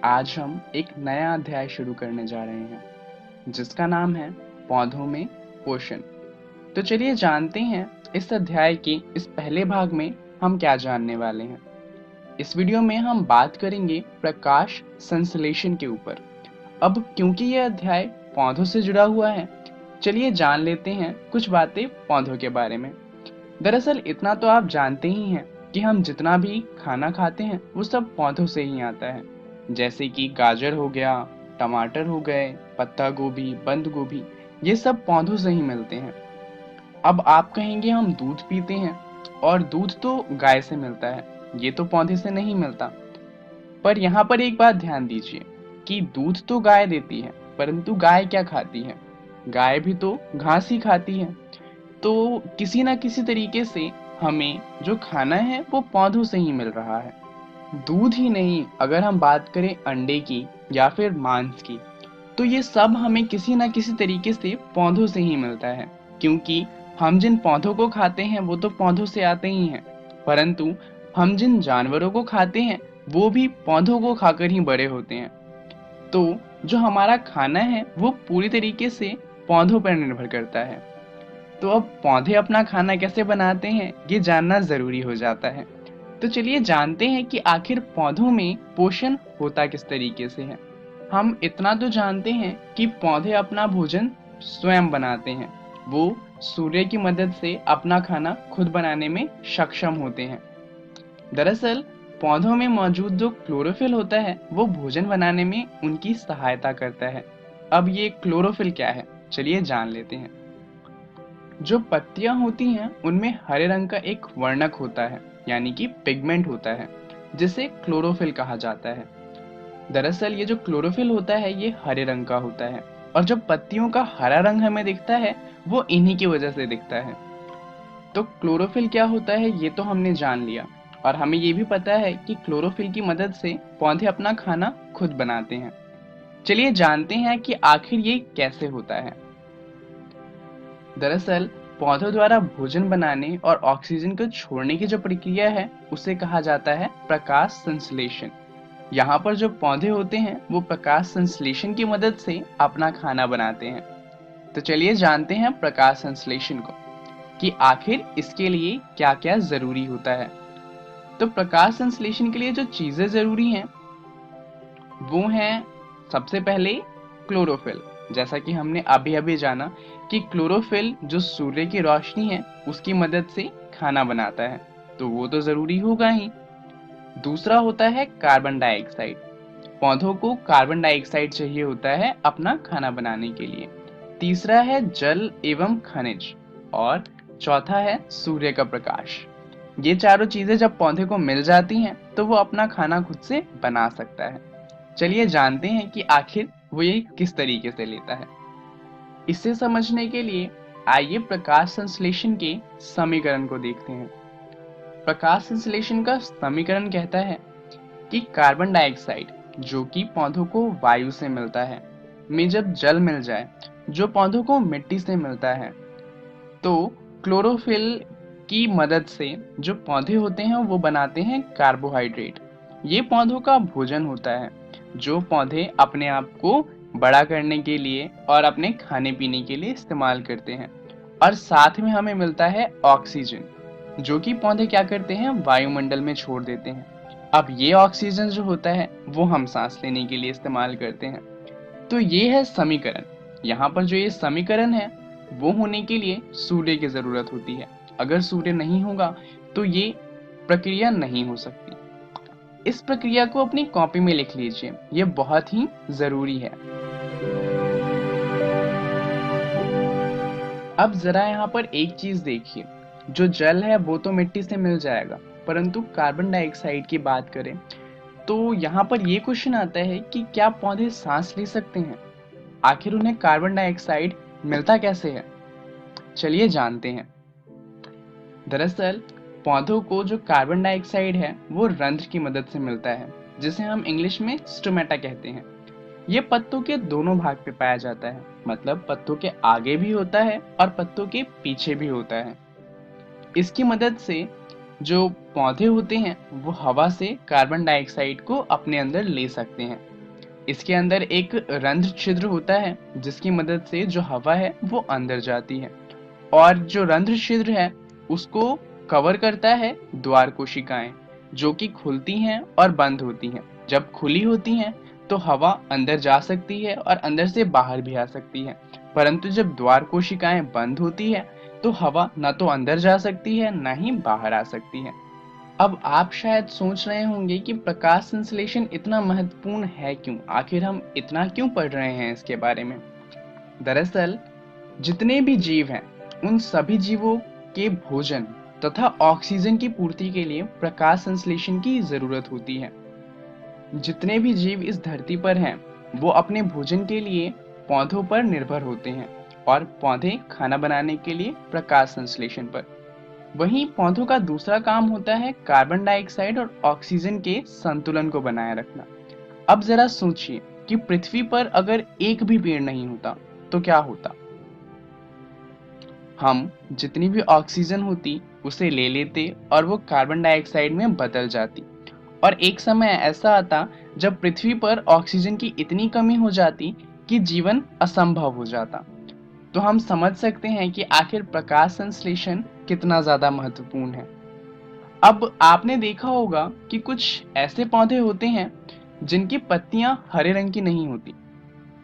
आज हम एक नया अध्याय शुरू करने जा रहे हैं जिसका नाम है पौधों में पोषण। तो चलिए जानते हैं इस अध्याय के इस पहले भाग में हम क्या जानने वाले हैं। इस वीडियो में हम बात करेंगे प्रकाश संश्लेषण के ऊपर। अब क्योंकि यह अध्याय पौधों से जुड़ा हुआ है, चलिए जान लेते हैं कुछ बातें पौधों के बारे में। दरअसल इतना तो आप जानते ही हैं कि हम जितना भी खाना खाते हैं वो सब पौधों से ही आता है। जैसे कि गाजर हो गया, टमाटर हो गए, पत्ता गोभी, बंद गोभी, ये सब पौधों से ही मिलते हैं। अब आप कहेंगे हम दूध पीते हैं और दूध तो गाय से मिलता है, ये तो पौधे से नहीं मिलता। पर यहाँ पर एक बात ध्यान दीजिए कि दूध तो गाय देती है, परंतु गाय क्या खाती है? गाय भी तो घास ही खाती है। तो किसी ना किसी तरीके से हमें जो खाना है वो पौधों से ही मिल रहा है। दूध ही नहीं, अगर हम बात करें अंडे की या फिर मांस की, तो ये सब हमें किसी ना किसी तरीके से पौधों से ही मिलता है। क्योंकि हम जिन पौधों को खाते हैं वो तो पौधों से आते ही हैं, परंतु हम जिन जानवरों को खाते हैं वो भी पौधों को खाकर ही बड़े होते हैं। तो जो हमारा खाना है वो पूरी तरीके से पौधों पर निर्भर करता है। तो अब पौधे अपना खाना कैसे बनाते हैं ये जानना जरूरी हो जाता है। तो चलिए जानते हैं कि आखिर पौधों में पोषण होता किस तरीके से है। हम इतना तो जानते हैं कि पौधे अपना भोजन स्वयं बनाते हैं। वो सूर्य की मदद से अपना खाना खुद बनाने में सक्षम होते हैं। दरअसल पौधों में मौजूद जो क्लोरोफिल होता है वो भोजन बनाने में उनकी सहायता करता है। अब ये क्लोरोफिल क्या है, चलिए जान लेते हैं। जो पत्तियां होती हैं उनमें हरे रंग का एक वर्णक होता है, यानी कि पिगमेंट होता है, जिसे क्लोरोफिल कहा जाता है। दरअसल ये जो क्लोरोफिल होता है ये हरे रंग का होता है, और जब पत्तियों का हरा रंग हमें दिखता है वो इन्हीं की वजह से दिखता है। तो क्लोरोफिल क्या होता है ये तो हमने जान लिया, और हमें ये भी पता है कि क्लोरोफिल की मदद से पौधे अपना खाना खुद बनाते हैं। चलिए जानते हैं कि आखिर ये कैसे होता है। दरअसल पौधों द्वारा भोजन बनाने और ऑक्सीजन को छोड़ने की जो प्रक्रिया है उसे कहा जाता है प्रकाश संश्लेषण। यहाँ पर जो पौधे होते हैं वो प्रकाश संश्लेषण की मदद से अपना खाना बनाते हैं। तो चलिए जानते हैं प्रकाश संश्लेषण को कि आखिर इसके लिए क्या क्या जरूरी होता है। तो प्रकाश संश्लेषण के लिए जो चीजें जरूरी हैं वो हैं, सबसे पहले क्लोरोफिल। जैसा कि हमने अभी अभी जाना कि क्लोरोफिल जो सूर्य की रोशनी है उसकी मदद से खाना बनाता है, तो वो तो जरूरी होगा ही। दूसरा होता है कार्बन डाइऑक्साइड। पौधों को कार्बन डाइऑक्साइड चाहिए होता है अपना खाना बनाने के लिए। तीसरा है जल एवं खनिज, और चौथा है सूर्य का प्रकाश। ये चारों चीजें जब पौधे को मिल जाती हैं तो वो अपना खाना खुद से बना सकता है। चलिए जानते हैं कि आखिर वो ये किस तरीके से लेता है। इसे समझने के लिए आइए प्रकाश संश्लेषण के समीकरण को देखते हैं। प्रकाश संश्लेषण का समीकरण कहता है कि कार्बन डाइऑक्साइड जो कि पौधों को वायु से मिलता है में जब जल मिल जाए, जो पौधों को मिट्टी से मिलता है, तो क्लोरोफिल की मदद से जो पौधे होते हैं वो बनाते हैं कार्बोहाइड्रेट। ये पौधों का भोजन होता है जो पौधे अपने आप को बड़ा करने के लिए और अपने खाने पीने के लिए इस्तेमाल करते हैं। और साथ में हमें मिलता है ऑक्सीजन, जो कि पौधे क्या करते हैं वायुमंडल में छोड़ देते हैं। अब ये ऑक्सीजन जो होता है वो हम सांस लेने के लिए इस्तेमाल करते हैं। तो ये है समीकरण। यहाँ पर जो ये समीकरण है वो होने के लिए सूर्य की जरूरत होती है। अगर सूर्य नहीं होगा तो ये प्रक्रिया नहीं हो सकती। इस प्रक्रिया को अपनी कॉपी में लिख लीजिए, ये बहुत ही जरूरी है। अब जरा यहाँ पर एक चीज देखिए, जो जल है वो तो मिट्टी से मिल जाएगा, परंतु कार्बन डाइऑक्साइड की बात करें तो यहाँ पर ये क्वेश्चन आता है कि क्या पौधे सांस ले सकते हैं? आखिर उन्हें कार्बन डाइऑक्साइड मिलता कैसे है? चलिए जानते हैं। दरअसल पौधों को जो कार्बन डाइऑक्साइड है वो रंध्र की मदद से मिलता है, जिसे हम इंग्लिश में स्टोमेटा कहते हैं। ये पत्तों के दोनों भाग पे पाया जाता है, मतलब पत्तों के आगे भी होता है और पत्तों के पीछे भी होता है। इसकी मदद से जो पौधे होते हैं वो हवा से कार्बन डाइऑक्साइड को अपने अंदर ले सकते हैं। इसके अंदर एक रंध्र छिद्र होता है जिसकी मदद से जो हवा है वो अंदर जाती है, और जो रंध्र छिद्र है उसको कवर करता है द्वार कोशिकाएं, जो कि खुलती हैं और बंद होती हैं। जब खुली होती हैं तो हवा अंदर जा सकती है और अंदर से बाहर भी आ सकती है, परंतु जब द्वार कोशिकाएं बंद होती है तो हवा न तो अंदर जा सकती है न ही बाहर आ सकती है। अब आप शायद सोच रहे होंगे कि प्रकाश संश्लेषण इतना महत्वपूर्ण है क्यों, आखिर हम इतना क्यों पढ़ रहे हैं इसके बारे में। दरअसल जितने भी जीव हैं उन सभी जीवों के भोजन तथा ऑक्सीजन की पूर्ति के लिए प्रकाश संश्लेषण की जरूरत होती है। जितने भी जीव इस धरती पर हैं वो अपने भोजन के लिए पौधों पर निर्भर होते हैं, और पौधे खाना बनाने के लिए प्रकाश संश्लेषण पर। वहीं पौधों का दूसरा काम होता है कार्बन डाइऑक्साइड और ऑक्सीजन के संतुलन को बनाए रखना। अब जरा सोचिए कि पृथ्वी पर अगर एक भी पेड़ नहीं होता तो क्या होता। हम जितनी भी ऑक्सीजन होती उसे ले लेते और वो कार्बन डाइऑक्साइड में बदल जाती, और एक समय ऐसा आता जब पृथ्वी पर ऑक्सीजन की इतनी कमी हो जाती कि जीवन असंभव हो जाता। तो हम समझ सकते हैं कि आखिर प्रकाश संश्लेषण कितना ज्यादा महत्वपूर्ण है। अब आपने देखा होगा कि कुछ ऐसे पौधे होते हैं जिनकी पत्तियां हरे रंग की नहीं होती।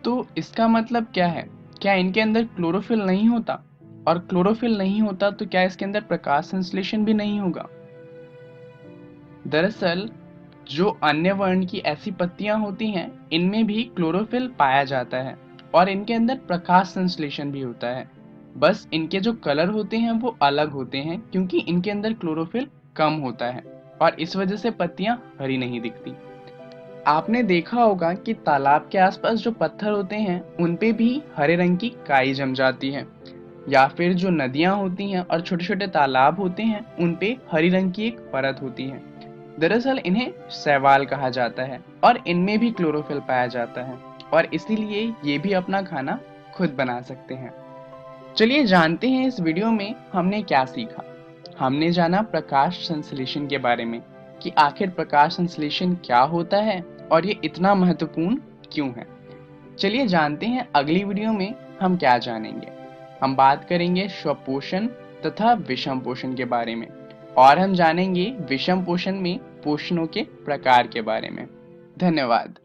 तो इसका मतलब क्या है? क्या इनके अंदर क्लोरोफिल नहीं होता? और क्लोरोफिल नहीं होता तो क्या इसके अंदर प्रकाश संश्लेषण भी नहीं होगा? दरअसल जो अन्य वर्ण की ऐसी पत्तियां होती हैं इनमें भी क्लोरोफिल पाया जाता है और इनके अंदर प्रकाश संश्लेषण भी होता है। बस इनके जो कलर होते हैं वो अलग होते हैं क्योंकि इनके अंदर क्लोरोफिल कम होता है, और इस वजह से पत्तियां हरी नहीं दिखती। आपने देखा होगा कि तालाब के आसपास जो पत्थर होते हैं उन पे भी हरे रंग की काई जम जाती है, या फिर जो नदियां होती हैं और छोटे छोटे तालाब होते हैं उन पे हरी रंग की एक परत होती है। दरअसल इन्हें शैवाल कहा जाता है और इनमें भी क्लोरोफिल पाया जाता है, और इसीलिए ये भी अपना खाना खुद बना सकते हैं। चलिए जानते हैं इस वीडियो में हमने क्या सीखा। हमने जाना प्रकाश संश्लेषण के बारे में कि आखिर प्रकाश संश्लेषण क्या होता है और ये इतना महत्वपूर्ण क्यों है। चलिए जानते हैं अगली वीडियो में हम क्या जानेंगे। हम बात करेंगे स्वपोषण तथा विषम पोषण के बारे में, और हम जानेंगे विषम पोषण में पोषणों के प्रकार के बारे में। धन्यवाद।